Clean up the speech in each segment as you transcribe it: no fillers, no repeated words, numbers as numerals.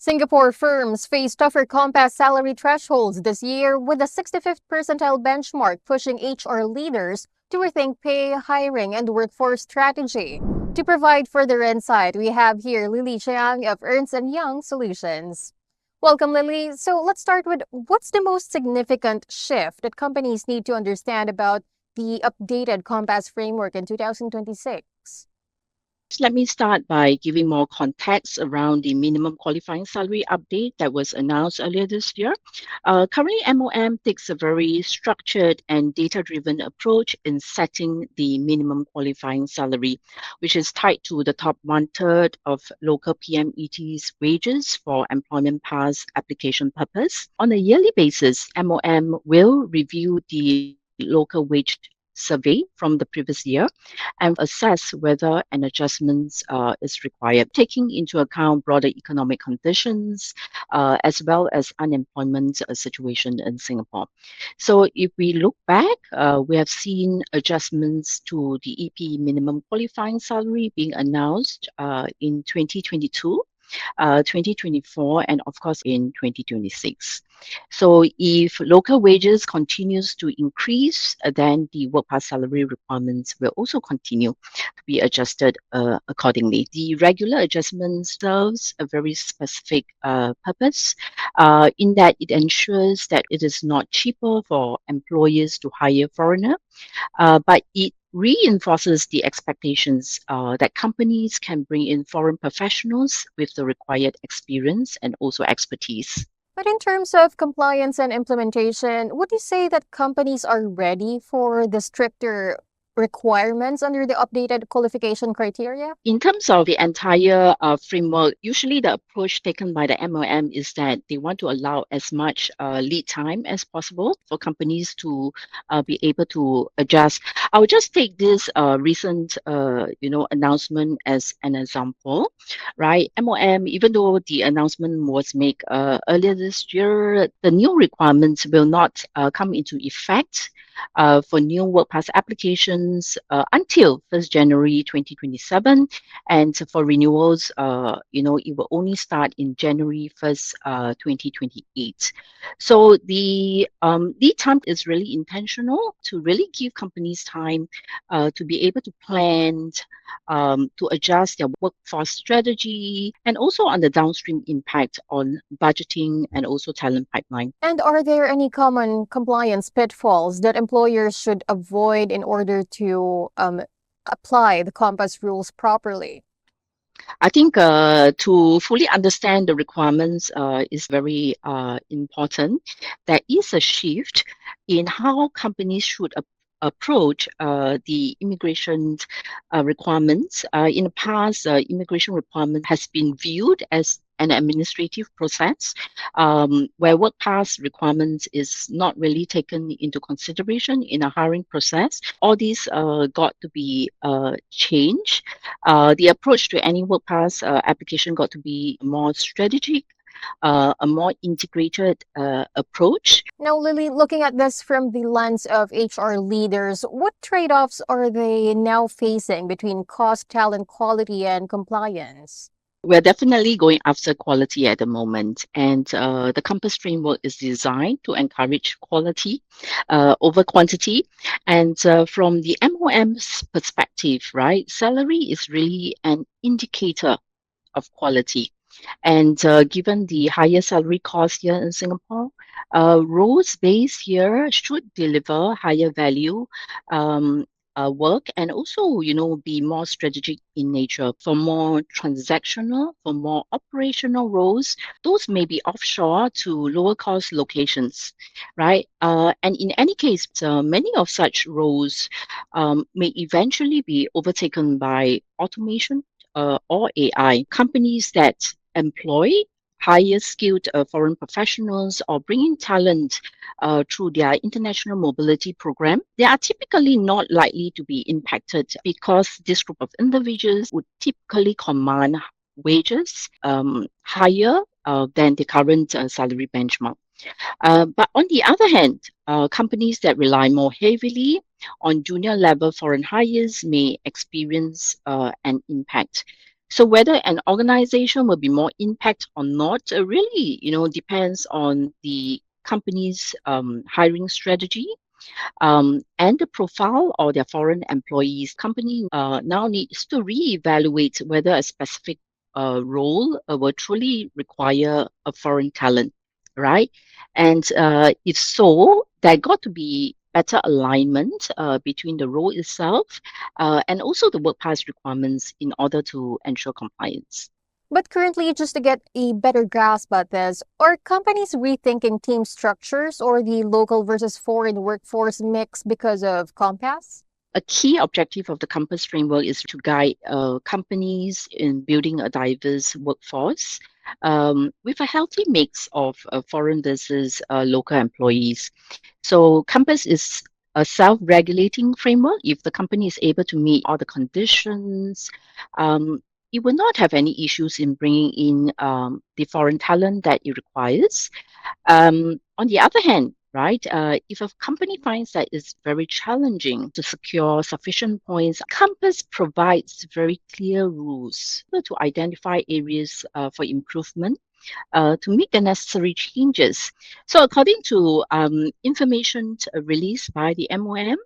Singapore firms face tougher compass salary thresholds this year, with the 65th percentile benchmark pushing HR leaders to rethink pay, hiring, and workforce strategy. To provide further insight, we have here Lily Chiang of Ernst & Young Solutions. Welcome, Lily. So let's start with what's the most significant shift that companies need to understand about the updated compass framework in 2026? Let me start by giving more context around the minimum qualifying salary update that was announced earlier this year. Currently, MOM takes a very structured and data-driven approach in setting the minimum qualifying salary, which is tied to the top one-third of local PMET's wages for employment pass application purpose. On a yearly basis, MOM will review the local wage survey from the previous year and assess whether an adjustment is required, taking into account broader economic conditions as well as unemployment situation in Singapore. So if we look back, we have seen adjustments to the EP minimum qualifying salary being announced in 2022. 2024 and of course in 2026. So if local wages continues to increase, then the work pass salary requirements will also continue to be adjusted accordingly. The regular adjustment serves a very specific purpose in that it ensures that it is not cheaper for employers to hire foreigner, but it reinforces the expectations that companies can bring in foreign professionals with the required experience and also expertise. But in terms of compliance and implementation, would you say that companies are ready for the stricter requirements under the updated qualification criteria? In terms of the entire framework, usually the approach taken by the MOM is that they want to allow as much lead time as possible for companies to be able to adjust. I would just take this recent, announcement as an example, right? MOM, even though the announcement was made earlier this year, the new requirements will not come into effect for new work pass applications until 1st January 2027. And for renewals, it will only start in January 1st, 2028. So the lead time is really intentional to really give companies time to be able to plan, to adjust their workforce strategy, and also on the downstream impact on budgeting and also talent pipeline. And are there any common compliance pitfalls that employers should avoid in order to apply the Compass rules properly? I think to fully understand the requirements is very important. There is a shift in how companies should approach the immigration requirements. In the past, immigration requirement has been viewed as an administrative process where work pass requirements is not really taken into consideration in a hiring process. All these got to be changed. The approach to any work pass application got to be more strategic, a more integrated approach. Now, Lily, looking at this from the lens of HR leaders, what trade-offs are they now facing between cost, talent, quality, and compliance? We're definitely going after quality at the moment, and the Compass framework is designed to encourage quality over quantity. And from the MOM's perspective, right, salary is really an indicator of quality. And given the higher salary cost here in Singapore, roles based here should deliver higher value work and also, be more strategic in nature. For more transactional, for more operational roles, those may be offshore to lower cost locations, right? And in any case, many of such roles may eventually be overtaken by automation or AI. Companies that employ higher skilled foreign professionals or bringing talent through their international mobility program, they are typically not likely to be impacted because this group of individuals would typically command wages higher than the current salary benchmark. But on the other hand, companies that rely more heavily on junior level foreign hires may experience an impact. So whether an organization will be more impact or not really, depends on the company's hiring strategy and the profile of their foreign employees. Company now needs to reevaluate whether a specific role will truly require a foreign talent, right? And if so, there got to be better alignment between the role itself and also the work pass requirements in order to ensure compliance. But currently, just to get a better grasp at this, are companies rethinking team structures or the local versus foreign workforce mix because of Compass? A key objective of the Compass framework is to guide companies in building a diverse workforce with a healthy mix of foreign versus local employees. So, Compass is a self-regulating framework. If the company is able to meet all the conditions, it will not have any issues in bringing in the foreign talent that it requires. On the other hand, right, if a company finds that it's very challenging to secure sufficient points, Compass provides very clear rules to identify areas for improvement to make the necessary changes. So, according to information released by the MOM,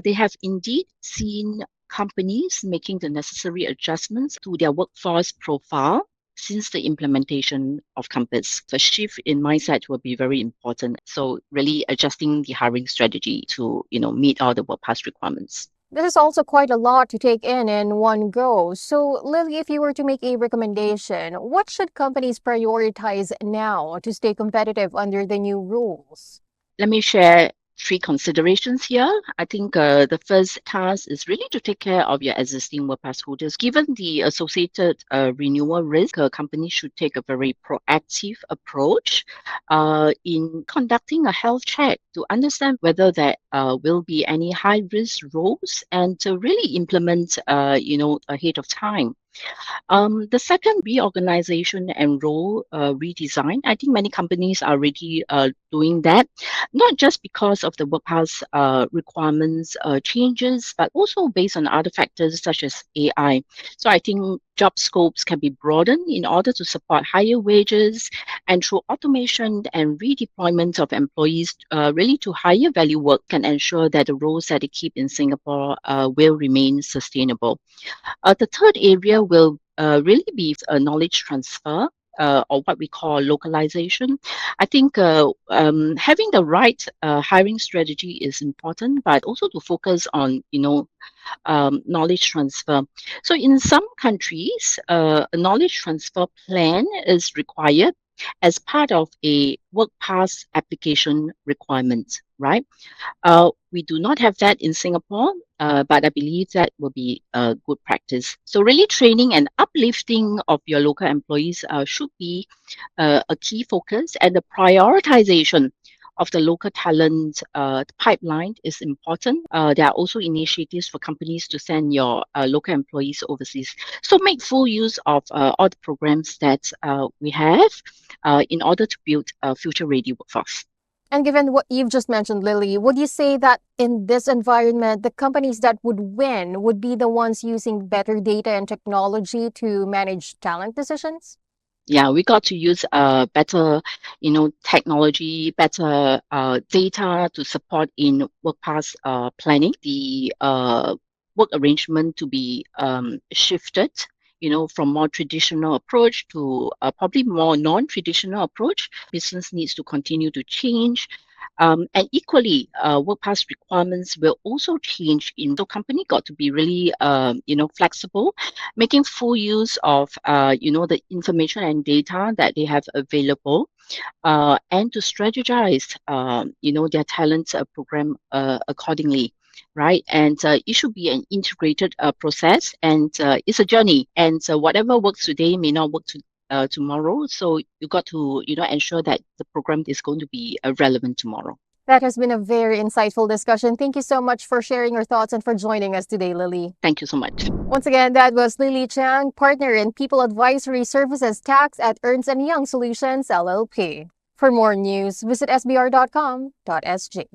they have indeed seen companies making the necessary adjustments to their workforce profile since the implementation of Compass. The shift in mindset will be very important. So really adjusting the hiring strategy to, meet all the work pass requirements. This is also quite a lot to take in one go. So, Lily, if you were to make a recommendation, what should companies prioritize now to stay competitive under the new rules? Let me share three considerations here. I think the first task is really to take care of your existing work pass holders. Given the associated renewal risk, a company should take a very proactive approach in conducting a health check to understand whether there will be any high risk roles and to really implement, ahead of time. The second, reorganization and role redesign. I think many companies are already doing that, not just because of the workhouse requirements changes, but also based on other factors such as AI. So I think job scopes can be broadened in order to support higher wages and through automation and redeployment of employees really to higher value work can ensure that the roles that they keep in Singapore will remain sustainable. The third area will really be knowledge transfer. Or what we call localization. I think having the right hiring strategy is important, but also to focus on, knowledge transfer. So in some countries, a knowledge transfer plan is required as part of a work pass application requirement, right? We do not have that in Singapore, but I believe that will be a good practice. So, really, training and uplifting of your local employees should be a key focus, and the prioritization of the local talent pipeline is important. There are also initiatives for companies to send your local employees overseas. So, make full use of all the programs that we have in order to build a future ready workforce. And given what you've just mentioned, Lily, would you say that in this environment, the companies that would win would be the ones using better data and technology to manage talent decisions? Yeah, we got to use better, technology, better data to support in work pass planning. The work arrangement to be shifted, from more traditional approach to probably more non-traditional approach. Business needs to continue to change. And equally, work pass requirements will also change. So company got to be really, flexible, making full use of, the information and data that they have available, and to strategize, their talent program accordingly. Right. And it should be an integrated process and it's a journey. And whatever works today may not work tomorrow. So you got to, ensure that the program is going to be relevant tomorrow. That has been a very insightful discussion. Thank you so much for sharing your thoughts and for joining us today, Lily. Thank you so much. Once again, that was Lily Chang, partner in People Advisory Services Tax at Ernst & Young Solutions, LLP. For more news, visit sbr.com.sg.